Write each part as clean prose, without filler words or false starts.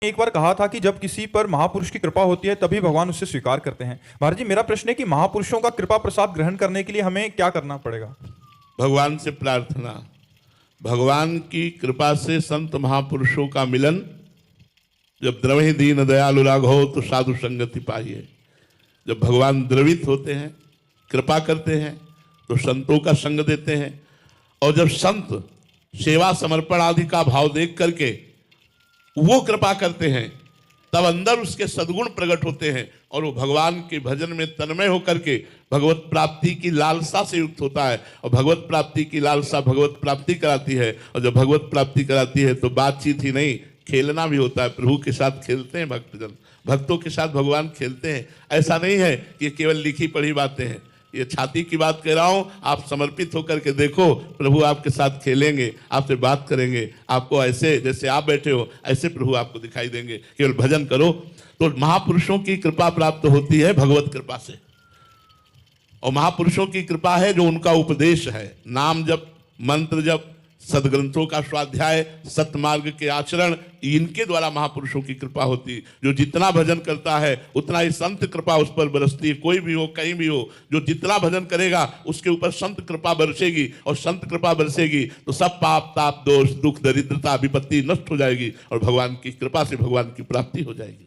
एक बार कहा था कि जब किसी पर महापुरुष की कृपा होती है तभी भगवान उसे स्वीकार करते हैं। महाराज जी, मेरा प्रश्न है कि महापुरुषों का कृपा प्रसाद ग्रहण करने के लिए हमें क्या करना पड़ेगा? भगवान से प्रार्थना, भगवान की कृपा से संत महापुरुषों का मिलन। जब द्रवहि दीन दयालु राघव तो साधु संगति पाइए। जब भगवान द्रवित होते हैं, कृपा करते हैं, तो संतों का संग देते हैं। और जब संत सेवा समर्पण आदि का भाव देख करके वो कृपा करते हैं, तब अंदर उसके सद्गुण प्रकट होते हैं और वो भगवान के भजन में तन्मय होकर के भगवत प्राप्ति की लालसा से युक्त होता है। और भगवत प्राप्ति की लालसा भगवत प्राप्ति कराती है। और जब भगवत प्राप्ति कराती है तो बातचीत ही नहीं, खेलना भी होता है। प्रभु के साथ खेलते हैं भक्तजन, भक्तों के साथ भगवान खेलते हैं। ऐसा नहीं है कि ये केवल लिखी पढ़ी बातें हैं। ये छाती की बात कह रहा हूं, आप समर्पित होकर के देखो, प्रभु आपके साथ खेलेंगे, आपसे बात करेंगे। आपको ऐसे जैसे आप बैठे हो ऐसे प्रभु आपको दिखाई देंगे। केवल भजन करो। तो महापुरुषों की कृपा प्राप्त होती है भगवत कृपा से। और महापुरुषों की कृपा है जो उनका उपदेश है, नाम जप, मंत्र जप, सदग्रंथों का स्वाध्याय, सतमार्ग के आचरण, इनके द्वारा महापुरुषों की कृपा होती है। जो जितना भजन करता है उतना ही संत कृपा उस पर बरसती है। कोई भी हो, कहीं भी हो, जो जितना भजन करेगा उसके ऊपर संत कृपा बरसेगी। और संत कृपा बरसेगी तो सब पाप ताप दोष दुख दरिद्रता विपत्ति नष्ट हो जाएगी और भगवान की कृपा से भगवान की प्राप्ति हो जाएगी।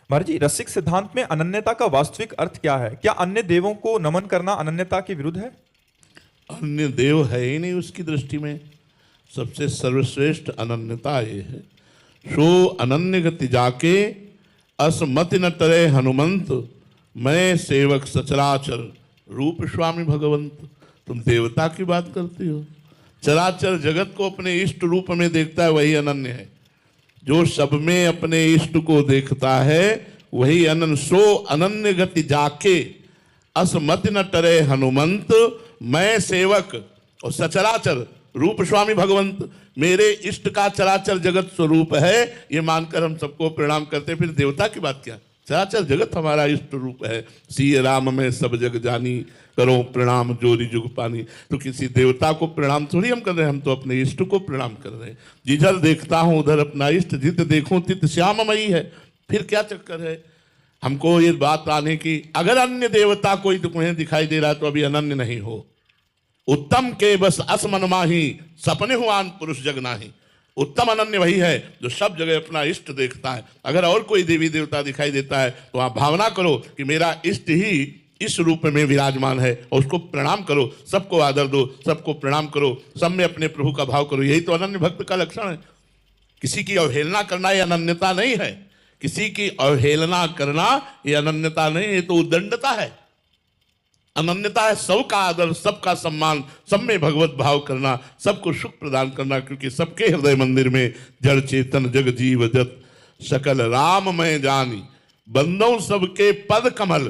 महाराज जी, रसिक सिद्धांत में अनन्यता का वास्तविक अर्थ क्या है? क्या अन्य देवों को नमन करना अनन्यता के विरुद्ध है? अन्य देव है ही नहीं उसकी दृष्टि में। सबसे सर्वश्रेष्ठ अनन्यता ये है, सो अनन्य गति जाके असमति न टरे हनुमंत, मैं सेवक सचराचर रूप स्वामी भगवंत। तुम देवता की बात करती हो, चराचर जगत को अपने इष्ट रूप में देखता है, वही अनन्य है। जो सब में अपने इष्ट को देखता है वही अनन्य। सो अनन्य गति जाके असमति न टरे हनुमंत, मैं सेवक और सचराचर रूप स्वामी भगवंत। मेरे इष्ट का चराचर जगत स्वरूप है, ये मानकर हम सबको प्रणाम करते। फिर देवता की बात क्या? चराचर जगत हमारा इष्ट रूप है। सिय राम में सब जग जानी, करो प्रणाम जोरी जुग पानी। तो किसी देवता को प्रणाम थोड़ी हम कर रहे हैं, हम तो अपने इष्ट को प्रणाम कर रहे हैं। जिधर देखता हूं उधर अपना इष्ट, जित देखूं तित श्याममयी है। फिर क्या चक्कर है हमको ये बात आने की? अगर अन्य देवता कोई तुम्हें दिखाई दे रहा है तो अभी अनन्य नहीं हो। उत्तम के बस असमन माही, सपने हुआन पुरुष जग नाही। उत्तम अनन्य वही है जो सब जगह अपना इष्ट देखता है। अगर और कोई देवी देवता दिखाई देता है तो आप भावना करो कि मेरा इष्ट ही इस रूप में विराजमान है और उसको प्रणाम करो। सबको आदर दो, सबको प्रणाम करो, सब में अपने प्रभु का भाव करो। यही तो अनन्य भक्त का लक्षण है। किसी की अवहेलना करना ये अनन्यता नहीं है। किसी की अवहेलना करना ये अनन्यता नहीं, ये तो उद्दंडता है। अनन्यता है सबका आदर, सबका सम्मान, सब में भगवत भाव करना, सबको सुख प्रदान करना। क्योंकि सबके हृदय मंदिर में जड़ चेतन जग जीव जत सकल राम मैं जानी, बंदों सबके पद कमल,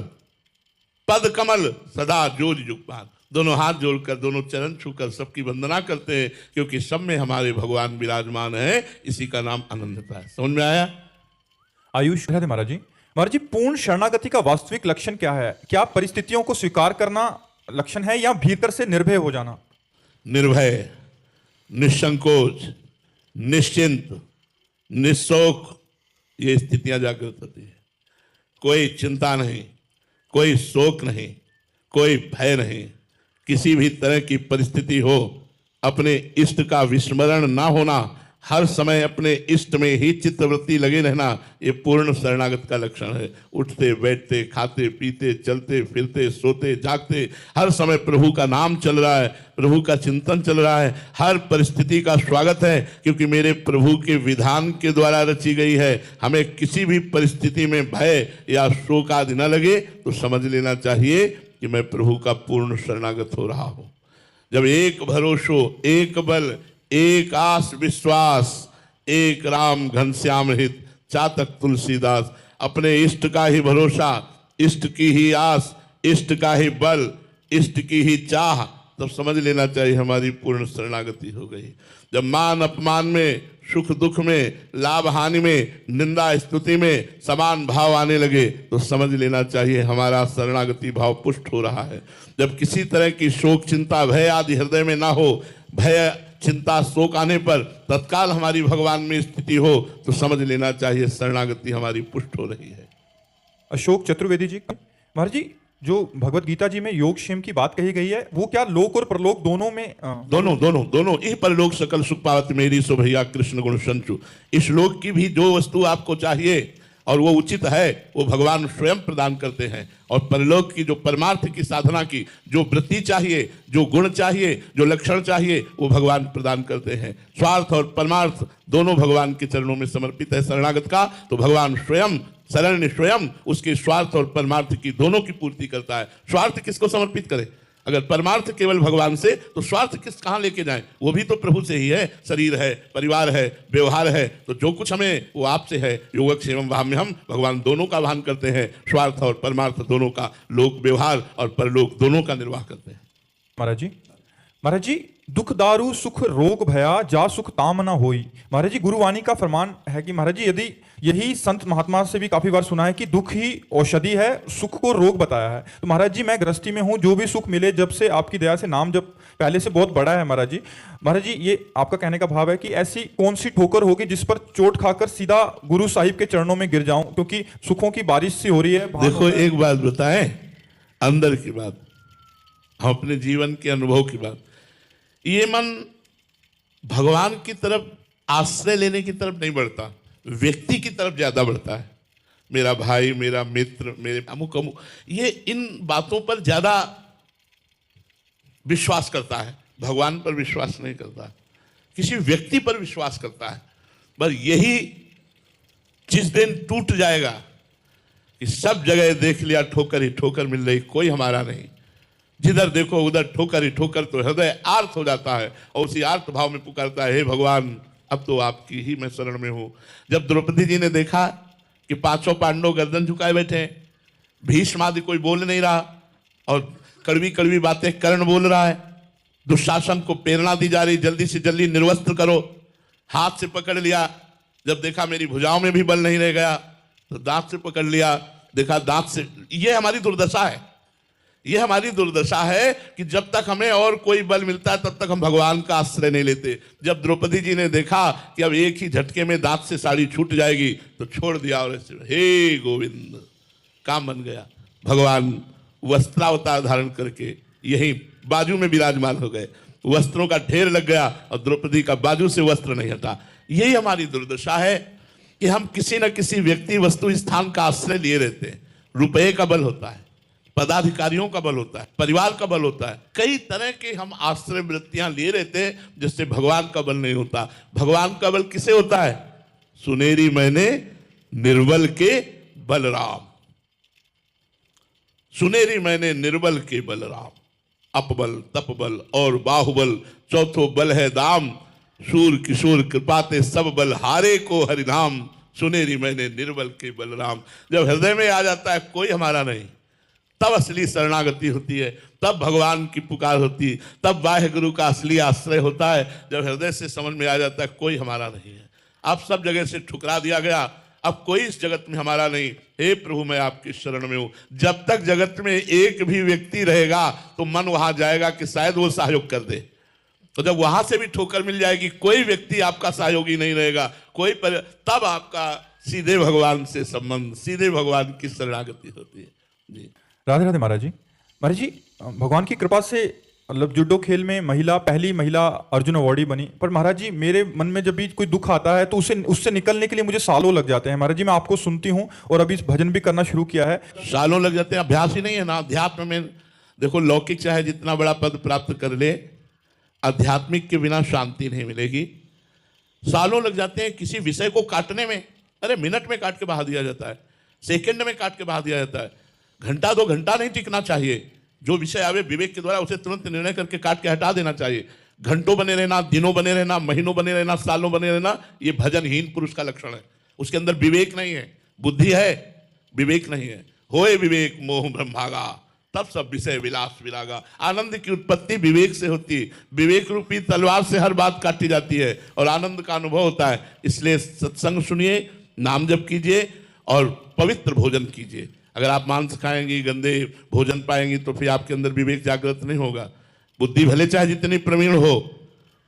पद कमल सदा जोज जुगपान। दोनों हाथ जोड़कर, दोनों चरण छूकर सबकी वंदना करते हैं, क्योंकि सब में हमारे भगवान विराजमान है। इसी का नाम अनन्यता है। समझ में आया? आयुष है महाराज जी। महाराज जी, पूर्ण शरणागति का वास्तविक लक्षण क्या है? क्या परिस्थितियों को स्वीकार करना लक्षण है या भीतर से निर्भय हो जाना? निर्भय, निसंकोच, निश्चिंत, निशोक, ये स्थितियां जागृत होती है। कोई चिंता नहीं, कोई शोक नहीं, कोई भय नहीं। किसी भी तरह की परिस्थिति हो, अपने इष्ट का विस्मरण ना होना, हर समय अपने इष्ट में ही चित्तवृत्ति लगे रहना, ये पूर्ण शरणागत का लक्षण है। उठते बैठते, खाते पीते, चलते फिरते, सोते जागते, हर समय प्रभु का नाम चल रहा है, प्रभु का चिंतन चल रहा है। हर परिस्थिति का स्वागत है, क्योंकि मेरे प्रभु के विधान के द्वारा रची गई है। हमें किसी भी परिस्थिति में भय या शोक आदि न लगे तो समझ लेना चाहिए कि मैं प्रभु का पूर्ण शरणागत हो रहा हूँ। जब एक भरोसो, एक बल, एक आस विश्वास, एक राम घनश्याम हित, चातक तुलसीदास। अपने इष्ट का ही भरोसा, इष्ट की ही आस, इष्ट का ही बल, इष्ट की ही चाह, तब समझ लेना चाहिए हमारी पूर्ण शरणागति हो गई। जब मान अपमान में, सुख दुख में, लाभ हानि में, निंदा स्तुति में समान भाव आने लगे तो समझ लेना चाहिए हमारा शरणागति भाव पुष्ट हो रहा है। जब किसी तरह की शोक चिंता भय आदि हृदय में ना हो, भय चिंता शोक आने पर तत्काल हमारी भगवान में स्थिति हो तो समझ लेना चाहिए शरणागति हमारी पुष्ट हो रही है। अशोक चतुर्वेदी जी, महाराज जी जो भगवत गीता जी में योगक्षेम की बात कही गई है वो क्या लोक और परलोक दोनों में दोनों ही परलोक सकल सुख पावत मेरी सो भैया कृष्ण गुण संचु। इस लोक की भी जो वस्तु आपको चाहिए और वो उचित है वो भगवान स्वयं प्रदान करते हैं, और परलोक की जो परमार्थ की साधना की जो वृत्ति चाहिए, जो गुण चाहिए, जो लक्षण चाहिए वो भगवान प्रदान करते हैं। स्वार्थ और परमार्थ दोनों भगवान के चरणों में समर्पित है शरणागत का, तो भगवान स्वयं शरण्य स्वयं उसके स्वार्थ और परमार्थ की दोनों की पूर्ति करता है। स्वार्थ किसको समर्पित करे? अगर परमार्थ केवल भगवान से, तो स्वार्थ किस कहाँ लेके जाएं? वो भी तो प्रभु से ही है। शरीर है, परिवार है, व्यवहार है, तो जो कुछ हमें वो आपसे है। योगक्षेमं वहाम्यहम्, भगवान दोनों का वहन करते हैं, स्वार्थ और परमार्थ दोनों का, लोक व्यवहार और परलोक दोनों का निर्वाह करते हैं। महाराज जी दुख दारू सुख रोग भया जा सुख ताम न होई। महाराज जी गुरुवाणी का फरमान है कि महाराज जी यदि यही संत महात्मा से भी काफी बार सुना है कि दुख ही औषधि है, सुख को रोग बताया है। तो महाराज जी मैं गृहस्थी में हूँ, जो भी सुख मिले जब से आपकी दया से नाम जब पहले से बहुत बड़ा है महाराज जी ये आपका कहने का भाव है कि ऐसी कौन सी ठोकर होगी जिस पर चोट खाकर सीधा गुरु साहिब के चरणों में गिर जाऊं, क्योंकि सुखों की बारिश सी हो रही है। देखो एक बात बताएं, अंदर की बात, हम अपने जीवन के अनुभव की बात, ये मन भगवान की तरफ आश्रय लेने की तरफ नहीं बढ़ता, व्यक्ति की तरफ ज्यादा बढ़ता है। मेरा भाई, मेरा मित्र, मेरे अमुक अमुक, ये इन बातों पर ज्यादा विश्वास करता है, भगवान पर विश्वास नहीं करता, किसी व्यक्ति पर विश्वास करता है। पर यही जिस दिन टूट जाएगा कि सब जगह देख लिया ठोकर ही ठोकर मिल रही, कोई हमारा नहीं, जिधर देखो उधर ठोकर ही ठोकर, तो हृदय आर्त हो जाता है और उसी आर्त भाव में पुकारता है, हे भगवान अब तो आपकी ही मैं शरण में हूं। जब द्रौपदी जी ने देखा कि पांचों पांडव गर्दन झुकाए बैठे, भीष्म आदि कोई बोल नहीं रहा और कड़वी कड़वी बातें कर्ण बोल रहा है, दुशासन को प्रेरणा दी जा रही जल्दी से जल्दी निर्वस्त्र करो, हाथ से पकड़ लिया, जब देखा मेरी भुजाओं में भी बल नहीं रह गया तो दांत से पकड़ लिया, देखा दांत से, ये हमारी दुर्दशा है। ये हमारी दुर्दशा है कि जब तक हमें और कोई बल मिलता है तब तक हम भगवान का आश्रय नहीं लेते। जब द्रौपदी जी ने देखा कि अब एक ही झटके में दांत से साड़ी छूट जाएगी तो छोड़ दिया और ऐसे हे गोविंद, काम बन गया। भगवान वस्त्रावतार धारण करके यही बाजू में विराजमान हो गए, वस्त्रों का ढेर लग गया और द्रौपदी का बाजू से वस्त्र नहीं हटा। यही हमारी दुर्दशा है कि हम किसी न किसी व्यक्ति वस्तु स्थान का आश्रय लिए रहते हैं। रुपये का बल होता है, पदाधिकारियों का बल होता है, परिवार का बल होता है, कई तरह के हम आश्रय वृत्तियां लिए रहते हैं जिससे भगवान का बल नहीं होता। भगवान का बल किसे होता है? सुनेरी मैंने निर्बल के बलराम, सुनेरी मैंने निर्बल के बलराम, अपबल तपबल और बाहुबल चौथो बल है दाम, शूर किशोर कृपाते सब बल हारे को हरिनाम, सुनेरी मैंने निर्बल के बलराम। जब हृदय में आ जाता है कोई हमारा नहीं, तब असली शरणागति होती है, तब भगवान की पुकार होती है, तब वाहे गुरु का असली आश्रय होता है। जब हृदय से समझ में आ जाता है कोई हमारा नहीं है, अब सब जगह से ठुकरा दिया गया, अब कोई इस जगत में हमारा नहीं, हे प्रभु मैं आपकी शरण में हूं। जब तक जगत में एक भी व्यक्ति रहेगा तो मन वहां जाएगा कि शायद वो सहयोग कर दे, तो जब वहां से भी ठोकर मिल जाएगी, कोई व्यक्ति आपका सहयोगी नहीं रहेगा, तब आपका सीधे भगवान से संबंध, सीधे भगवान की शरणागति होती है। जी राधे राधे महाराज जी भगवान की कृपा से मतलब जुडो खेल में पहली महिला अर्जुन अवार्डी बनी। पर महाराज जी मेरे मन में जब भी कोई दुख आता है तो उससे निकलने के लिए मुझे सालों लग जाते हैं। महाराज जी मैं आपको सुनती हूँ और अभी भजन भी करना शुरू किया है, सालों लग जाते हैं। अभ्यास ही नहीं है ना अध्यात्म में। देखो लौकिक चाहे जितना बड़ा पद प्राप्त कर ले, आध्यात्मिक के बिना शांति नहीं मिलेगी। सालों लग जाते हैं किसी विषय को काटने में। अरे मिनट में काट के बहा दिया जाता है, सेकंड में काट के बहा दिया जाता है, घंटा 2 घंटा नहीं टिकना चाहिए। जो विषय आवे विवेक के द्वारा उसे तुरंत निर्णय करके काट के हटा देना चाहिए। घंटों बने रहना, दिनों बने रहना, महीनों बने रहना, सालों बने रहना, ये भजनहीन पुरुष का लक्षण है। उसके अंदर विवेक नहीं है, बुद्धि है, विवेक नहीं है। होए विवेक मोह ब्रह्मागा, तब सब विषय विलास विरागा। आनंद की उत्पत्ति विवेक से होती है। विवेक रूपी तलवार से हर बात काटी जाती है और आनंद का अनुभव होता है। इसलिए सत्संग सुनिए, नाम जप कीजिए और पवित्र भोजन कीजिए। अगर आप मांस खाएंगी, गंदे भोजन पाएंगी तो फिर आपके अंदर विवेक जागृत नहीं होगा। बुद्धि भले चाहे जितनी प्रवीण हो,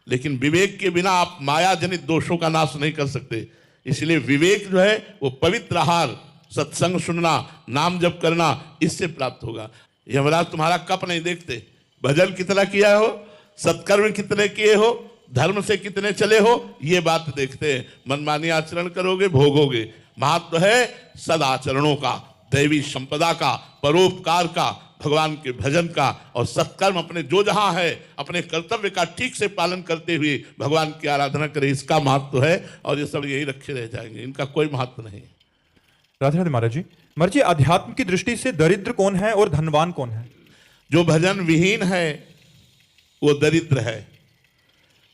लेकिन विवेक के बिना आप माया जनित दोषों का नाश नहीं कर सकते। इसलिए विवेक जो है वो पवित्र आहार, सत्संग सुनना, नाम जप करना, इससे प्राप्त होगा। यमराज तुम्हारा कप नहीं देखते, भजन कितना किया हो, सत्कर्म कितने किए हो, धर्म से कितने चले हो, ये बात देखते हैं। मनमानी आचरण करोगे भोगोगे। महत्व है सदाचरणों का, दैवी संपदा का, परोपकार का, भगवान के भजन का और सत्कर्म अपने जो जहां है अपने कर्तव्य का ठीक से पालन करते हुए भगवान की आराधना करें, इसका महत्व है। और ये सब यही रखे रह जाएंगे, इनका कोई महत्व नहीं। राधे राधे महाराज जी। महाराज जी, अध्यात्म की दृष्टि से दरिद्र कौन है और धनवान कौन है? जो भजन विहीन है वो दरिद्र है,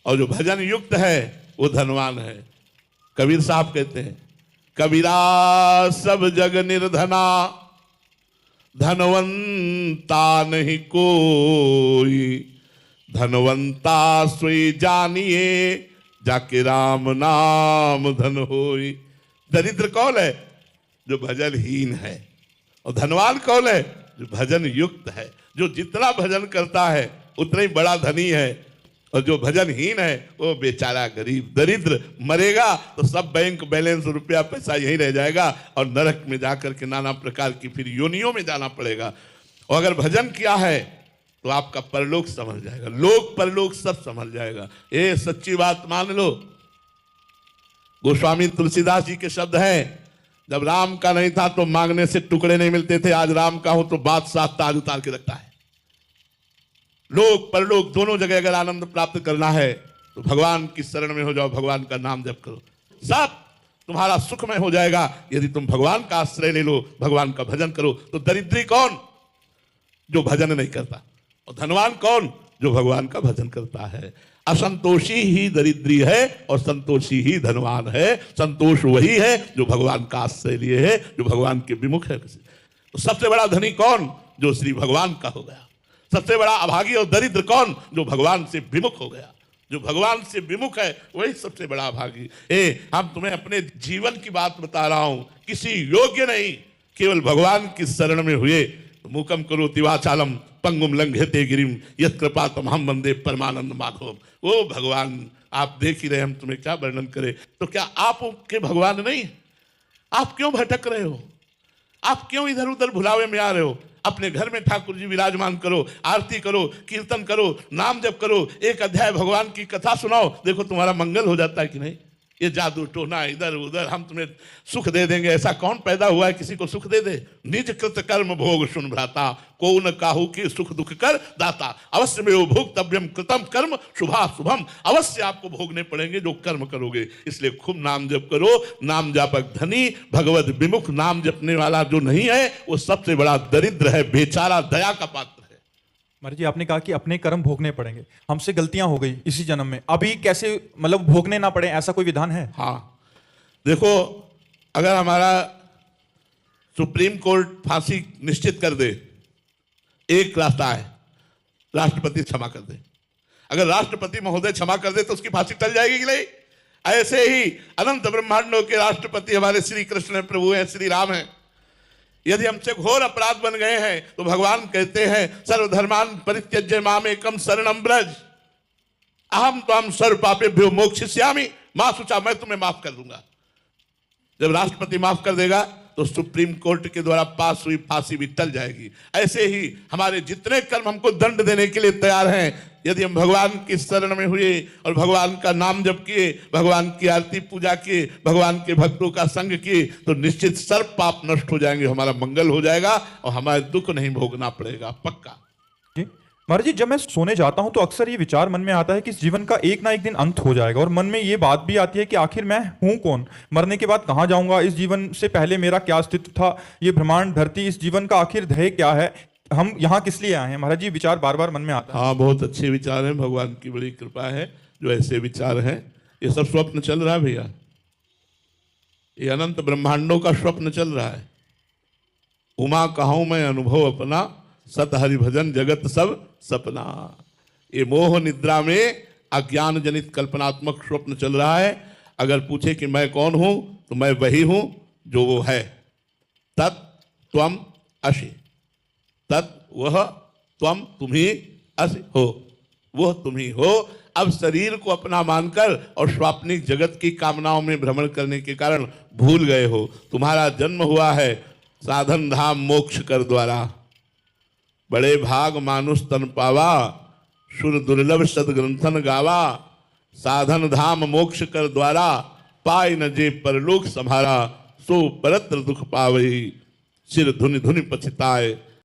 और जो भजन युक्त है वो धनवान है। कबीर साहब कहते हैं, कबीरा सब जग निर्धना, धनवंता नहीं कोई, धनवंता सोई जानिए, जाके राम नाम धन होई। दरिद्र कौन है? जो भजनहीन है। और धनवान कौन है? जो भजन युक्त है। जो जितना भजन करता है उतना ही बड़ा धनी है, और जो भजनहीन है वो बेचारा गरीब दरिद्र मरेगा तो सब बैंक बैलेंस रुपया पैसा यहीं रह जाएगा, और नरक में जाकर के नाना प्रकार की फिर योनियों में जाना पड़ेगा। और अगर भजन किया है तो आपका परलोक संभल जाएगा, लोक परलोक सब संभल जाएगा। ये सच्ची बात मान लो। गोस्वामी तुलसीदास जी के शब्द हैं, जब राम का नहीं था तो मांगने से टुकड़े नहीं मिलते थे, आज राम का हो तो बादशाह ताज उतार के रखता है। लोक परलोक दोनों जगह अगर आनंद प्राप्त करना है तो भगवान की शरण में हो जाओ, भगवान का नाम जप करो, सब तुम्हारा सुखमय हो जाएगा। यदि तुम भगवान का आश्रय ले लो, भगवान का भजन करो। तो दरिद्री कौन? जो भजन नहीं करता। और धनवान कौन? जो भगवान का भजन करता है। असंतोषी ही दरिद्री है और संतोषी ही धनवान है। संतोष वही है जो भगवान का आश्रय लिए है, जो भगवान के विमुख है। तो सबसे बड़ा धनी कौन? जो श्री भगवान का हो गया। सबसे बड़ा अभागी और दरिद्र कौन? जो भगवान से विमुख हो गया। जो भगवान से विमुख है वही सबसे बड़ा अभागी। हम तुम्हें अपने जीवन की बात बता रहा हूं, किसी योग्य नहीं, केवल भगवान की शरण में हुए। मूकम करोति वाचालम पंगुम लंघयते गिरिम यत् कृपा तमहम वंदे परमानंद माधवम। वो भगवान आप देख ही रहे, हम तुम्हें क्या वर्णन करें। तो क्या आप के भगवान नहीं? आप क्यों भटक रहे हो? आप क्यों इधर उधर भुलावे में आ रहे हो? अपने घर में ठाकुर जी विराजमान करो, आरती करो, कीर्तन करो, नाम जप करो, एक अध्याय भगवान की कथा सुनाओ, देखो तुम्हारा मंगल हो जाता है कि नहीं। ये जादू टोना इधर उधर, हम तुम्हें सुख दे देंगे, ऐसा कौन पैदा हुआ है किसी को सुख दे दे? निज कृत कर्म भोग सुन भ्राता, को न काहू की सुख दुख कर दाता। अवश्य में वो भोक्तव्यम कृतम कर्म शुभा शुभम। अवश्य आपको भोगने पड़ेंगे जो कर्म करोगे। इसलिए खूब नाम जप करो। नाम जापक धनी, भगवत विमुख नाम जपने वाला जो नहीं है वो सबसे बड़ा दरिद्र है, बेचारा, दया का पात्र है। महाराज जी, आपने कहा कि अपने कर्म भोगने पड़ेंगे। हमसे गलतियां हो गई इसी जन्म में, अभी कैसे मतलब भोगने ना पड़े, ऐसा कोई विधान है? हाँ, देखो, अगर हमारा सुप्रीम कोर्ट फांसी निश्चित कर दे, एक रास्ता है, राष्ट्रपति क्षमा कर दे। अगर राष्ट्रपति महोदय क्षमा कर दे तो उसकी फांसी टल जाएगी कि नहीं? ऐसे ही अनंत ब्रह्मांडों के राष्ट्रपति हमारे श्री कृष्ण प्रभु हैं, श्री राम हैं। यदि हमसे घोर अपराध बन गए हैं तो भगवान कहते हैं, सर्वधर्मान परित्यज्य मामेकम शरणं व्रज, अहम त्वां सर्व पापेभ्यो मोक्षयिष्यामि मा शुचा। मैं तुम्हें माफ कर दूंगा। जब राष्ट्रपति माफ कर देगा तो सुप्रीम कोर्ट के द्वारा पास हुई फांसी भी टल जाएगी। ऐसे ही हमारे जितने कर्म हमको दंड देने के लिए तैयार हैं, यदि हम भगवान की शरण में हुए और भगवान का नाम जप किए, भगवान की आरती पूजा किए, भगवान के भक्तों का संग किए, तो निश्चित सर्व पाप नष्ट हो जाएंगे, हमारा मंगल हो जाएगा और हमारे दुख नहीं भोगना पड़ेगा, पक्का। महाराज जी, जब मैं सोने जाता हूं तो अक्सर ये विचार मन में आता है कि इस जीवन का एक ना एक दिन अंत हो जाएगा, और मन में ये बात भी आती है कि आखिर मैं हूं कौन, मरने के बाद कहां जाऊंगा, इस जीवन से पहले मेरा क्या अस्तित्व था, ये ब्रह्मांड धरती, इस जीवन का आखिर ध्येय क्या है, हम यहाँ किस लिए आए हैं। महाराज जी, विचार बार बार मन में आता है। हाँ, बहुत अच्छे विचार हैं, भगवान की बड़ी कृपा है जो ऐसे विचार हैं। ये सब स्वप्न चल रहा है भैया, ये अनंत ब्रह्मांडों का स्वप्न चल रहा है। उमा कहूं मैं अनुभव अपना, सत हरि भजन जगत सब सपना। ये मोह निद्रा में अज्ञान जनित कल्पनात्मक स्वप्न चल रहा है। अगर पूछे कि मैं कौन हूं तो मैं वही हूं जो वो है। तत् त्वम असि, तत् वह, त्वम तुम ही असि हो, वह तुम ही हो। अब शरीर को अपना मानकर और स्वाप्निक जगत की कामनाओं में भ्रमण करने के कारण भूल गए हो। तुम्हारा जन्म हुआ है साधन धाम मोक्ष कर द्वारा। बड़े भाग मानुष तन पावा, सुर दुर्लभ सदग्रंथन गावा। साधन धाम मोक्ष कर द्वारा, पाय न जे परलोक संभारा। सो परत्र दुख पावई, सिर धुनि धुनि पछताए।